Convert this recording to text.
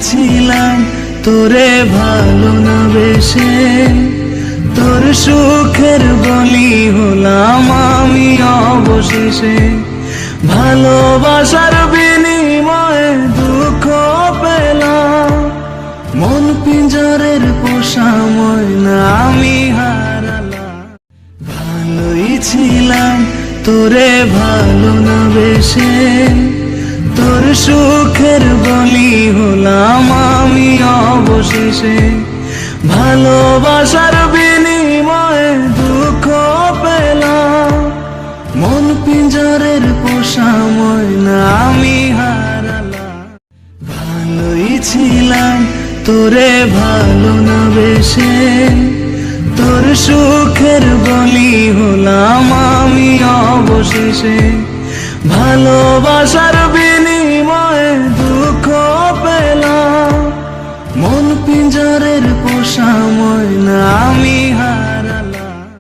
ছিলাম তোরে ভালো না বেশে, তোর সুখের বলি হলাম আমি অবশেষে। ভালোবাসার বিনিময়ে দুঃখ পেলাম, মন পিঞ্জরের পোষা ময়না আমি হারালাম। ভালোই ছিলাম তোরে ভালো না বেশে, তোর সুখের বলি হলাম আমি অবশেষে। ভালোবাসার বিনিময়ে দুঃখ পেলাম, মন পিঞ্জরের পোষা ময়না আমি হারালাম। ভালোই ছিলাম তোরে ভালো না বেশে, তোর সুখের বলি হলাম আমি অবশেষে। ভালোবাসার বিনিময়ে দুঃখ পেলাম, মন পিঞ্জরের পোষা ময়না